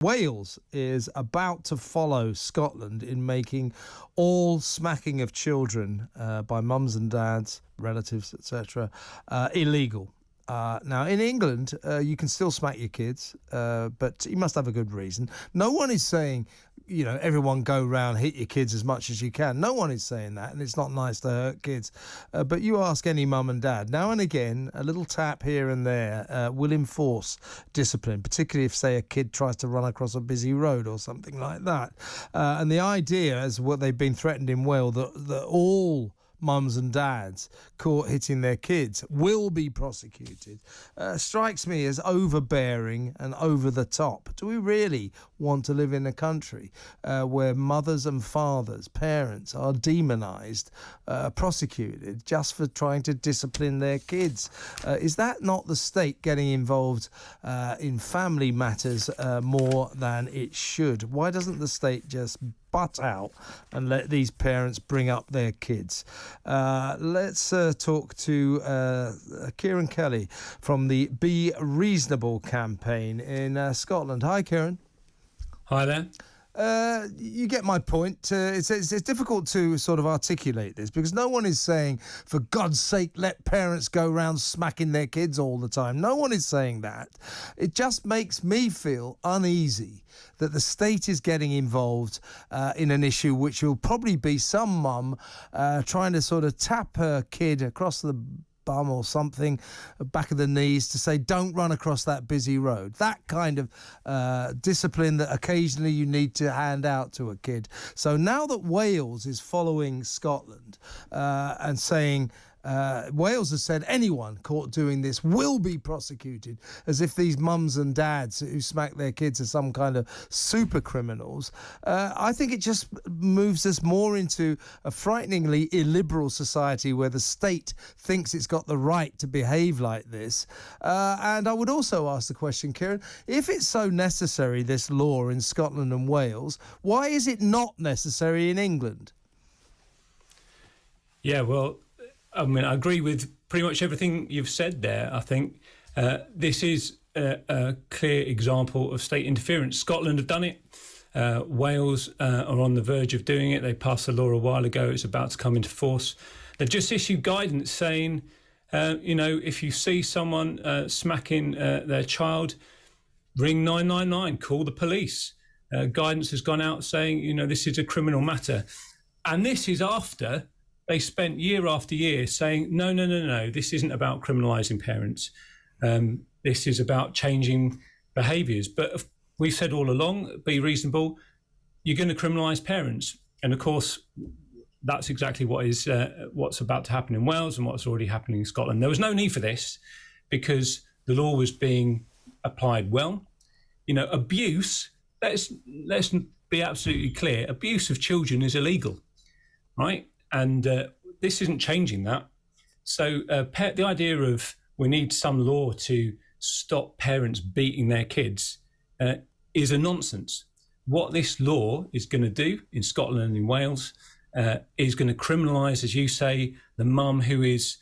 Wales is about to follow Scotland in making all smacking of children by mums and dads, relatives, etc., illegal. Now, in England, you can still smack your kids, but you must have a good reason. No one is saying, everyone go round, hit your kids as much as you can. No one is saying that, and it's not nice to hurt kids. But you ask any mum and dad, now and again, a little tap here and there will enforce discipline, particularly if, say, a kid tries to run across a busy road or something like that. And the idea, as what they've been threatened in Wales, that all mums and dads caught hitting their kids will be prosecuted, strikes me as overbearing and over the top. Do we really want to live in a country where mothers and fathers, parents, are demonised, prosecuted just for trying to discipline their kids? Is that not the state getting involved in family matters more than it should? Why doesn't the state just butt out and let these parents bring up their kids? Let's talk to Ciarán Kelly from the Be Reasonable campaign in Scotland. Hi, Ciarán. Hi there. You get my point. It's difficult to sort of articulate this because no one is saying, for God's sake, let parents go around smacking their kids all the time. No one is saying that. It just makes me feel uneasy that the state is getting involved in an issue which will probably be some mum trying to sort of tap her kid across the bum or something, back of the knees, to say, don't run across that busy road. That kind of discipline that occasionally you need to hand out to a kid. So now that Wales is following Scotland and saying, Wales has said anyone caught doing this will be prosecuted, as if these mums and dads who smack their kids are some kind of super criminals. I think it just moves us more into a frighteningly illiberal society where the state thinks it's got the right to behave like this. And I would also ask the question, Ciarán, if it's so necessary, this law in Scotland and Wales, why is it not necessary in England? Yeah, well, I mean, I agree with pretty much everything you've said there. I think this is a clear example of state interference. Scotland have done it. Wales are on the verge of doing it. They passed a law a while ago. It's about to come into force. They've just issued guidance saying, if you see someone smacking their child, ring 999, call the police. Guidance has gone out saying, this is a criminal matter. And this is after they spent year after year saying, no, this isn't about criminalising parents. This is about changing behaviours. But we've said all along, be reasonable, you're going to criminalise parents. And of course, that's exactly what's about to happen in Wales and what's already happening in Scotland. There was no need for this because the law was being applied well. Abuse, let's be absolutely clear, abuse of children is illegal, right? And this isn't changing that. So the idea of we need some law to stop parents beating their kids is a nonsense. What this law is going to do in Scotland and in Wales is going to criminalise, as you say, the mum who is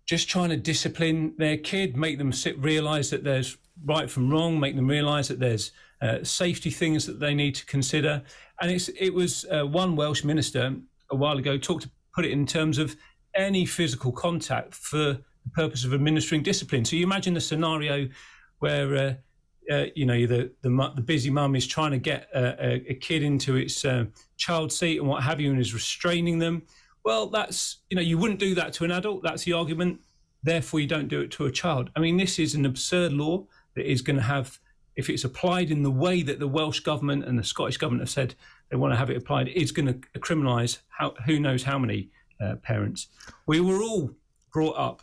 just trying to discipline their kid, make them realise that there's right from wrong, make them realise that there's safety things that they need to consider. And it was one Welsh minister a while ago put it in terms of any physical contact for the purpose of administering discipline. So you imagine the scenario where the busy mum is trying to get a kid into its child seat and what have you, and is restraining them. Well, that's you wouldn't do that to an adult. That's the argument. Therefore, you don't do it to a child. I mean, this is an absurd law that is going to have, if it's applied in the way that the Welsh government and the Scottish government have said they want to have it applied, it's going to criminalise who knows how many parents. We were all brought up.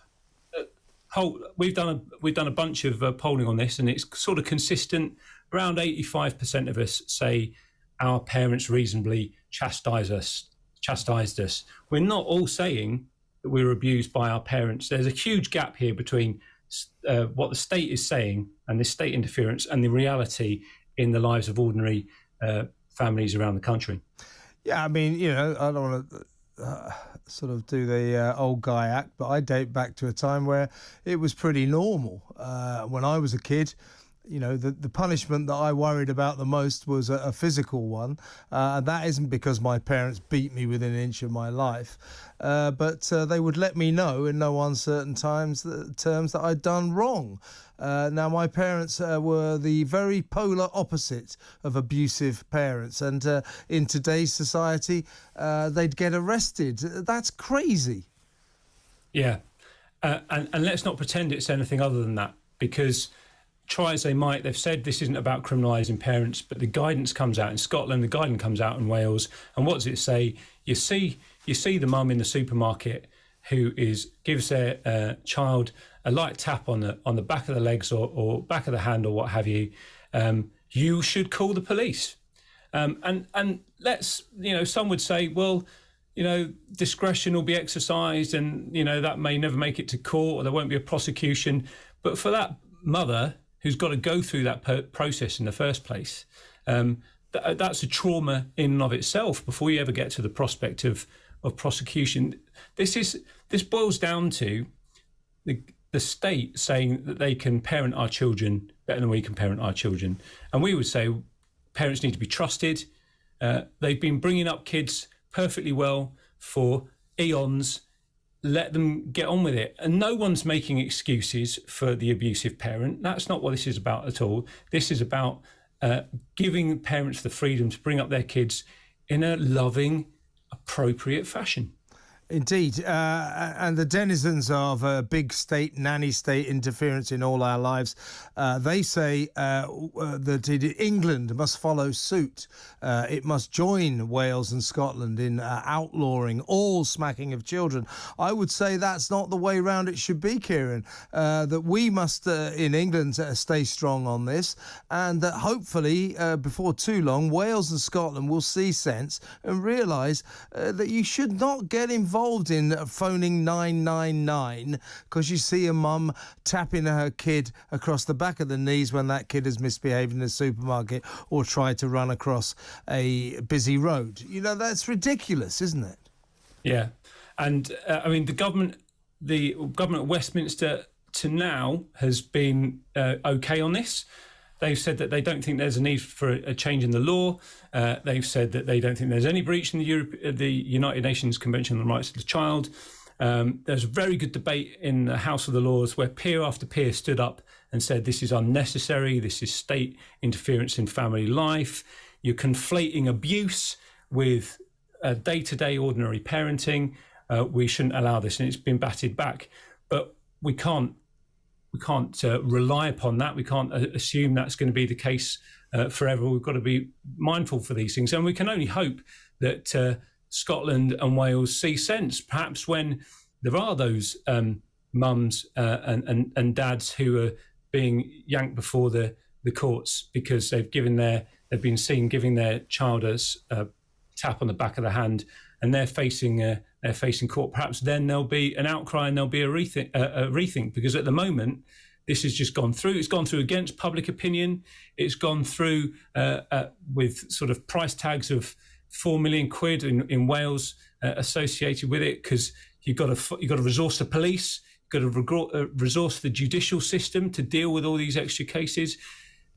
We've done a bunch of polling on this, and it's sort of consistent. Around 85% of us say our parents reasonably chastised us. We're not all saying that we were abused by our parents. There's a huge gap here between what the state is saying and this state interference and the reality in the lives of ordinary families around the country. Yeah, I mean, I don't want to sort of do the old guy act, but I date back to a time where it was pretty normal. When I was a kid, the punishment that I worried about the most was a physical one. And that isn't because my parents beat me within an inch of my life, but they would let me know in no uncertain terms that I'd done wrong. Now, my parents were the very polar opposite of abusive parents, and in today's society, they'd get arrested. That's crazy. Yeah, and let's not pretend it's anything other than that, because try as they might, they've said this isn't about criminalising parents, but the guidance comes out in Scotland, the guidance comes out in Wales, and what does it say? You see the mum in the supermarket who gives their child a light tap on the back of the legs or back of the hand or what have you. You should call the police. And let's, some would say, well, discretion will be exercised, and that may never make it to court, or there won't be a prosecution. But for that mother who's got to go through that process in the first place, that's a trauma in and of itself before you ever get to the prospect of prosecution. This boils down to the state saying that they can parent our children better than we can parent our children. And we would say parents need to be trusted. They've been bringing up kids perfectly well for eons. Let them get on with it. And no one's making excuses for the abusive parent. That's not what this is about at all. This is about giving parents the freedom to bring up their kids in a loving, appropriate fashion. Indeed, and the denizens of big state, nanny state interference in all our lives, they say that England must follow suit. It must join Wales and Scotland in outlawing all smacking of children. I would say that's not the way round it should be, Ciarán, that we must, in England, stay strong on this, and that hopefully, before too long, Wales and Scotland will see sense and realise that you should not get involved in phoning 999 because you see a mum tapping her kid across the back of the knees when that kid has misbehaved in the supermarket or tried to run across a busy road. That's ridiculous, isn't it? Yeah. And the government of Westminster to now has been okay on this. They've said that they don't think there's a need for a change in the law. They've said that they don't think there's any breach in the United Nations Convention on the Rights of the Child. There's a very good debate in the House of the Lords where peer after peer stood up and said this is unnecessary, this is state interference in family life. You're conflating abuse with day-to-day ordinary parenting. We shouldn't allow this, and it's been batted back. But we can't rely upon that. We can't assume that's going to be the case forever. We've got to be mindful for these things. And we can only hope that Scotland and Wales see sense, perhaps when there are those mums and dads who are being yanked before the courts because they've been seen giving their child a tap on the back of the hand, and they're facing court. Perhaps then there'll be an outcry and there'll be a rethink, because at the moment this has just gone through. It's gone through against public opinion. It's gone through with sort of price tags of £4 million in Wales associated with it, because you've got to resource the police, you've got to resource the judicial system to deal with all these extra cases.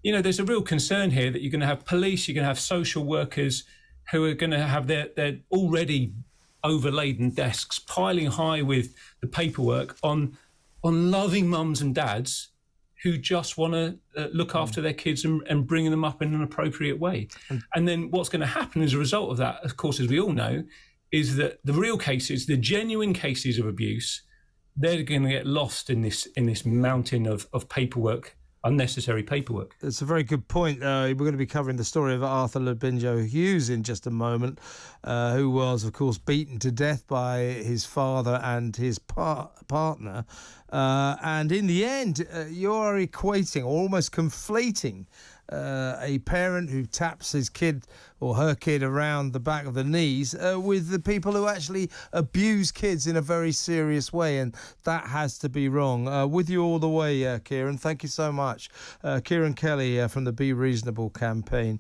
There's a real concern here that you're going to have police, you're going to have social workers who are going to have their already overladen desks piling high with the paperwork on loving mums and dads who just want to look after their kids and bring them up in an appropriate way. And then what's going to happen as a result of that, of course, as we all know, is that the real cases, the genuine cases of abuse, they're going to get lost in this mountain of paperwork, unnecessary paperwork. It's a very good point. We're going to be covering the story of Arthur Labinjo Hughes in just a moment, who was, of course, beaten to death by his father and his partner. And in the end, you're equating, or almost conflating, a parent who taps his kid or her kid around the back of the knees with the people who actually abuse kids in a very serious way, and that has to be wrong. With you all the way, Ciarán. Thank you so much. Ciarán Kelly from the Be Reasonable campaign.